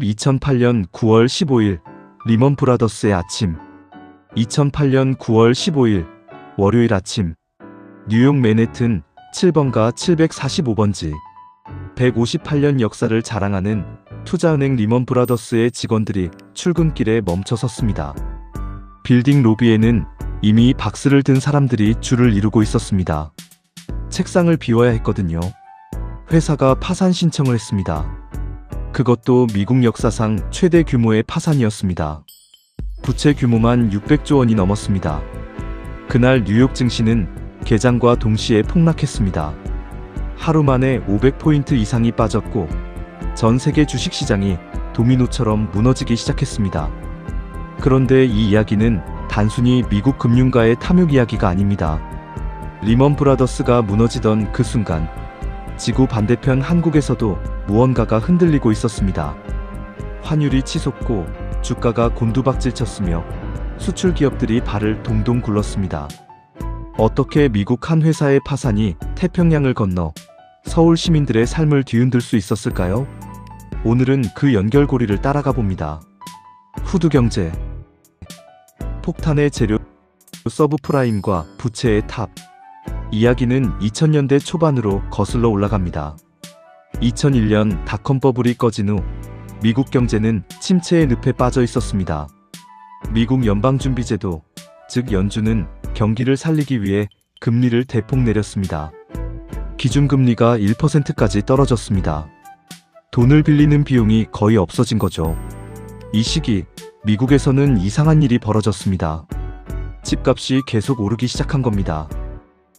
2008년 9월 15일 리먼 브라더스의 아침. 2008년 9월 15일 월요일 아침. 뉴욕 맨해튼 7번가 745번지. 158년 역사를 자랑하는 투자은행 리먼 브라더스의 직원들이 출근길에 멈춰 섰습니다. 빌딩 로비에는 이미 박스를 든 사람들이 줄을 이루고 있었습니다. 책상을 비워야 했거든요. 회사가 파산 신청을 했습니다. 그것도 미국 역사상 최대 규모의 파산이었습니다. 부채 규모만 600조 원이 넘었습니다. 그날 뉴욕 증시는 개장과 동시에 폭락했습니다. 하루 만에 500포인트 이상이 빠졌고 전 세계 주식시장이 도미노처럼 무너지기 시작했습니다. 그런데 이 이야기는 단순히 미국 금융가의 탐욕 이야기가 아닙니다. 리먼 브라더스가 무너지던 그 순간 지구 반대편 한국에서도 무언가가 흔들리고 있었습니다. 환율이 치솟고 주가가 곤두박질 쳤으며 수출 기업들이 발을 동동 굴렀습니다. 어떻게 미국 한 회사의 파산이 태평양을 건너 서울 시민들의 삶을 뒤흔들 수 있었을까요? 오늘은 그 연결고리를 따라가 봅니다. 후드경제. 폭탄의 재료 서브프라임과 부채의 탑. 이야기는 2000년대 초반으로 거슬러 올라갑니다. 2001년 닷컴 버블이 꺼진 후 미국 경제는 침체의 늪에 빠져 있었습니다. 미국 연방준비제도, 즉 연준은 경기를 살리기 위해 금리를 대폭 내렸습니다. 기준금리가 1%까지 떨어졌습니다. 돈을 빌리는 비용이 거의 없어진 거죠. 이 시기 미국에서는 이상한 일이 벌어졌습니다. 집값이 계속 오르기 시작한 겁니다.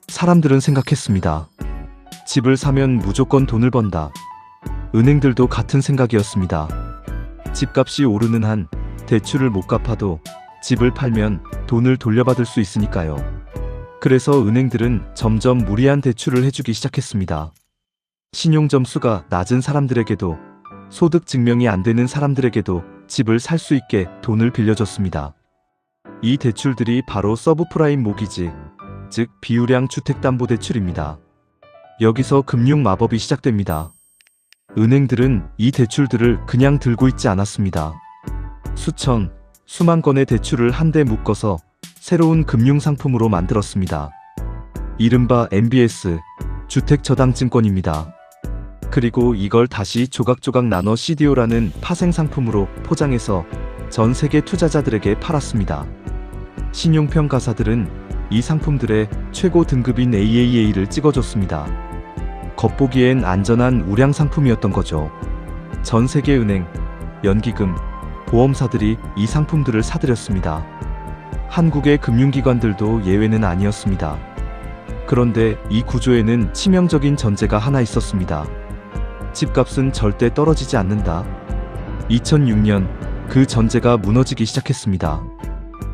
사람들은 생각했습니다. 집을 사면 무조건 돈을 번다. 은행들도 같은 생각이었습니다. 집값이 오르는 한 대출을 못 갚아도 집을 팔면 돈을 돌려받을 수 있으니까요. 그래서 은행들은 점점 무리한 대출을 해주기 시작했습니다. 신용점수가 낮은 사람들에게도 소득 증명이 안 되는 사람들에게도 집을 살 수 있게 돈을 빌려줬습니다. 이 대출들이 바로 서브프라임 모기지, 즉 비유량 주택담보대출입니다. 여기서 금융 마법이 시작됩니다. 은행들은 이 대출들을 그냥 들고 있지 않았습니다. 수천, 수만 건의 대출을 한데 묶어서 새로운 금융상품으로 만들었습니다. 이른바 MBS, 주택저당증권입니다. 그리고 이걸 다시 조각조각 나눠 CDO라는 파생상품으로 포장해서 전 세계 투자자들에게 팔았습니다. 신용평가사들은 이 상품들의 최고 등급인 AAA를 찍어줬습니다. 겉보기엔 안전한 우량 상품이었던 거죠. 전 세계 은행, 연기금, 보험사들이 이 상품들을 사들였습니다. 한국의 금융기관들도 예외는 아니었습니다. 그런데 이 구조에는 치명적인 전제가 하나 있었습니다. 집값은 절대 떨어지지 않는다. 2006년 그 전제가 무너지기 시작했습니다.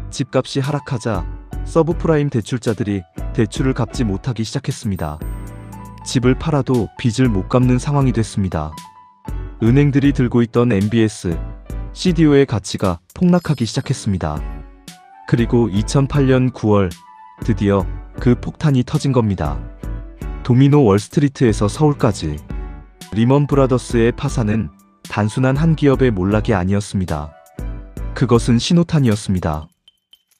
집값이 하락하자 서브프라임 대출자들이 대출을 갚지 못하기 시작했습니다. 집을 팔아도 빚을 못 갚는 상황이 됐습니다. 은행들이 들고 있던 MBS, CDO의 가치가 폭락하기 시작했습니다. 그리고 2008년 9월 드디어 그 폭탄이 터진 겁니다. 도미노 월스트리트에서 서울까지. 리먼 브라더스의 파산은 단순한 한 기업의 몰락이 아니었습니다. 그것은 신호탄이었습니다.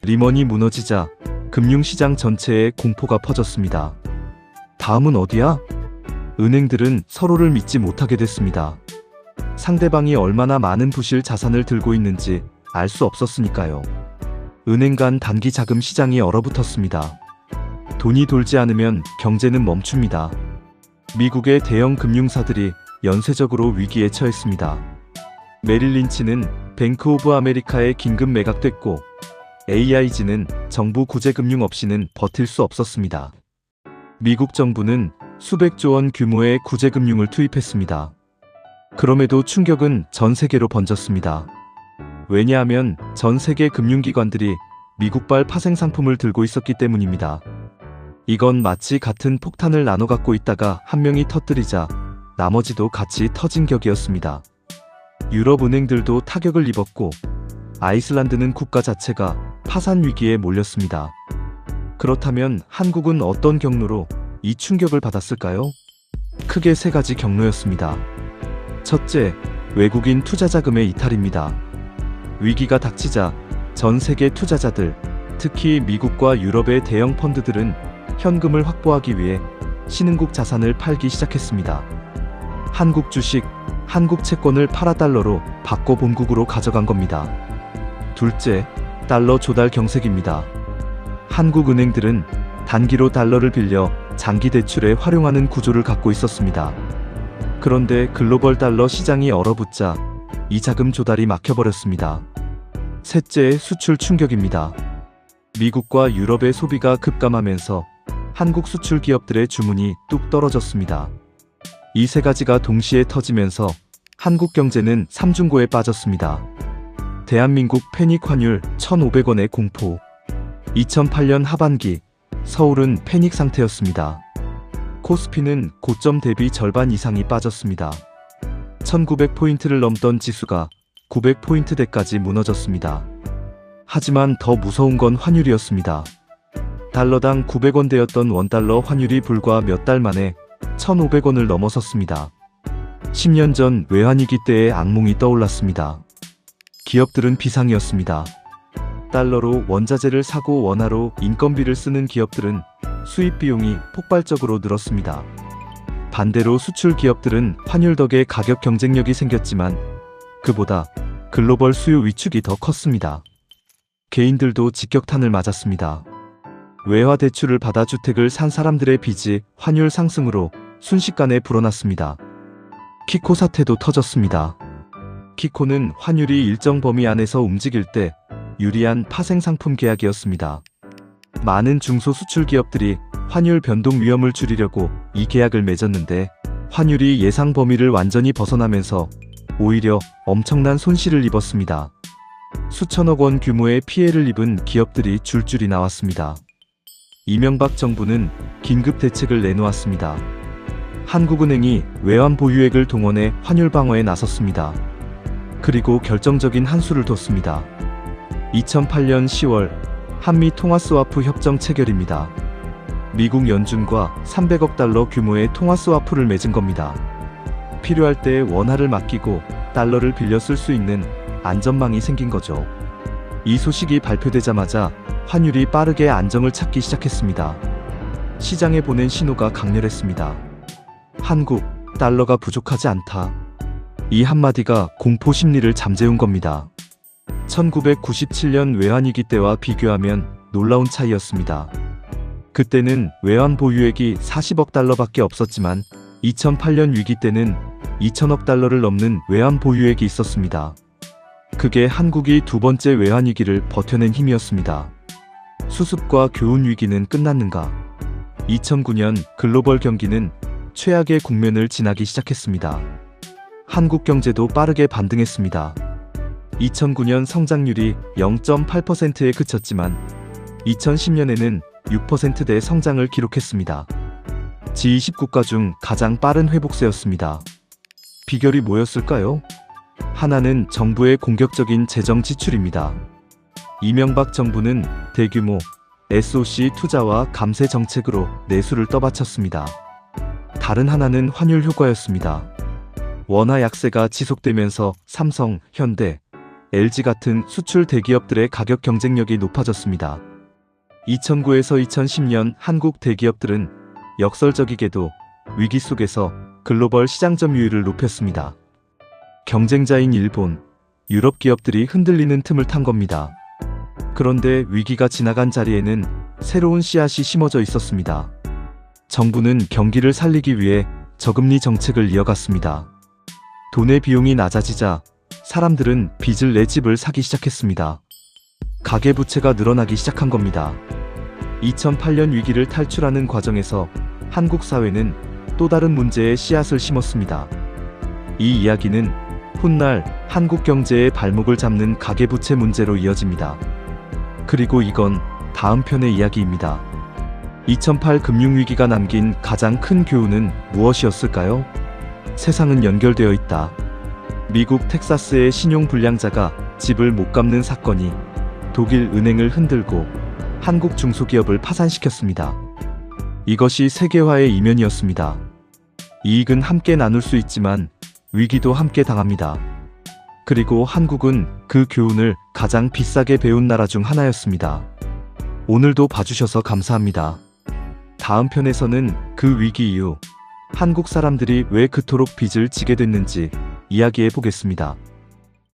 리먼이 무너지자 금융시장 전체에 공포가 퍼졌습니다. 다음은 어디야? 은행들은 서로를 믿지 못하게 됐습니다. 상대방이 얼마나 많은 부실 자산을 들고 있는지 알 수 없었으니까요. 은행 간 단기 자금 시장이 얼어붙었습니다. 돈이 돌지 않으면 경제는 멈춥니다. 미국의 대형 금융사들이 연쇄적으로 위기에 처했습니다. 메릴 린치는 뱅크 오브 아메리카에 긴급 매각됐고 AIG는 정부 구제금융 없이는 버틸 수 없었습니다. 미국 정부는 수백조 원 규모의 구제금융을 투입했습니다. 그럼에도 충격은 전 세계로 번졌습니다. 왜냐하면 전 세계 금융기관들이 미국발 파생상품을 들고 있었기 때문입니다. 이건 마치 같은 폭탄을 나눠 갖고 있다가 한 명이 터뜨리자 나머지도 같이 터진 격이었습니다. 유럽 은행들도 타격을 입었고 아이슬란드는 국가 자체가 파산 위기에 몰렸습니다. 그렇다면 한국은 어떤 경로로 이 충격을 받았을까요? 크게 세 가지 경로였습니다. 첫째, 외국인 투자 자금의 이탈입니다. 위기가 닥치자 전 세계 투자자들, 특히 미국과 유럽의 대형 펀드들은 현금을 확보하기 위해 신흥국 자산을 팔기 시작했습니다. 한국 주식, 한국 채권을 팔아 달러로 바꿔 본국으로 가져간 겁니다. 둘째, 달러 조달 경색입니다. 한국 은행들은 단기로 달러를 빌려 장기 대출에 활용하는 구조를 갖고 있었습니다. 그런데 글로벌 달러 시장이 얼어붙자 이 자금 조달이 막혀버렸습니다. 셋째, 수출 충격입니다. 미국과 유럽의 소비가 급감하면서 한국 수출 기업들의 주문이 뚝 떨어졌습니다. 이 세 가지가 동시에 터지면서 한국 경제는 삼중고에 빠졌습니다. 대한민국 패닉 환율 1,500원의 공포. 2008년 하반기 서울은 패닉 상태였습니다. 코스피는 고점 대비 절반 이상이 빠졌습니다. 1900포인트를 넘던 지수가 900포인트대까지 무너졌습니다. 하지만 더 무서운 건 환율이었습니다. 달러당 900원대였던 원달러 환율이 불과 몇 달 만에 1,500원을 넘어섰습니다. 10년 전 외환위기 때의 악몽이 떠올랐습니다. 기업들은 비상이었습니다. 달러로 원자재를 사고 원화로 인건비를 쓰는 기업들은 수입 비용이 폭발적으로 늘었습니다. 반대로 수출 기업들은 환율 덕에 가격 경쟁력이 생겼지만 그보다 글로벌 수요 위축이 더 컸습니다. 개인들도 직격탄을 맞았습니다. 외화 대출을 받아 주택을 산 사람들의 빚이 환율 상승으로 순식간에 불어났습니다. 키코 사태도 터졌습니다. 키코는 환율이 일정 범위 안에서 움직일 때 유리한 파생 상품 계약이었습니다. 많은 중소수출 기업들이 환율 변동 위험을 줄이려고 이 계약을 맺었는데 환율이 예상 범위를 완전히 벗어나면서 오히려 엄청난 손실을 입었습니다. 수천억 원 규모의 피해를 입은 기업들이 줄줄이 나왔습니다. 이명박 정부는 긴급 대책을 내놓았습니다. 한국은행이 외환 보유액을 동원해 환율 방어에 나섰습니다. 그리고 결정적인 한 수를 뒀습니다. 2008년 10월 한미 통화스와프 협정 체결입니다. 미국 연준과 300억 달러 규모의 통화스와프를 맺은 겁니다. 필요할 때 원화를 맡기고 달러를 빌려 쓸 수 있는 안전망이 생긴 거죠. 이 소식이 발표되자마자 환율이 빠르게 안정을 찾기 시작했습니다. 시장에 보낸 신호가 강렬했습니다. 한국, 달러가 부족하지 않다. 이 한마디가 공포 심리를 잠재운 겁니다. 1997년 외환위기 때와 비교하면 놀라운 차이였습니다. 그때는 외환 보유액이 40억 달러밖에 없었지만 2008년 위기 때는 2천억 달러를 넘는 외환 보유액이 있었습니다. 그게 한국이 두 번째 외환위기를 버텨낸 힘이었습니다. 수습과 교훈 위기는 끝났는가? 2009년 글로벌 경기는 최악의 국면을 지나기 시작했습니다. 한국 경제도 빠르게 반등했습니다. 2009년 성장률이 0.8%에 그쳤지만 2010년에는 6%대 성장을 기록했습니다. G20국가 중 가장 빠른 회복세였습니다. 비결이 뭐였을까요? 하나는 정부의 공격적인 재정 지출입니다. 이명박 정부는 대규모 SOC 투자와 감세 정책으로 내수를 떠받쳤습니다. 다른 하나는 환율 효과였습니다. 원화 약세가 지속되면서 삼성, 현대, LG 같은 수출 대기업들의 가격 경쟁력이 높아졌습니다. 2009에서 2010년 한국 대기업들은 역설적이게도 위기 속에서 글로벌 시장 점유율을 높였습니다. 경쟁자인 일본, 유럽 기업들이 흔들리는 틈을 탄 겁니다. 그런데 위기가 지나간 자리에는 새로운 씨앗이 심어져 있었습니다. 정부는 경기를 살리기 위해 저금리 정책을 이어갔습니다. 돈의 비용이 낮아지자 사람들은 빚을 내 집을 사기 시작했습니다. 가계부채가 늘어나기 시작한 겁니다. 2008년 위기를 탈출하는 과정에서 한국 사회는 또 다른 문제의 씨앗을 심었습니다. 이 이야기는 훗날 한국 경제의 발목을 잡는 가계부채 문제로 이어집니다. 그리고 이건 다음 편의 이야기입니다. 2008 금융위기가 남긴 가장 큰 교훈은 무엇이었을까요? 세상은 연결되어 있다. 미국 텍사스의 신용불량자가 집을 못 갚는 사건이 독일 은행을 흔들고 한국 중소기업을 파산시켰습니다. 이것이 세계화의 이면이었습니다. 이익은 함께 나눌 수 있지만 위기도 함께 당합니다. 그리고 한국은 그 교훈을 가장 비싸게 배운 나라 중 하나였습니다. 오늘도 봐주셔서 감사합니다. 다음 편에서는 그 위기 이후 한국 사람들이 왜 그토록 빚을 지게 됐는지 이야기해 보겠습니다.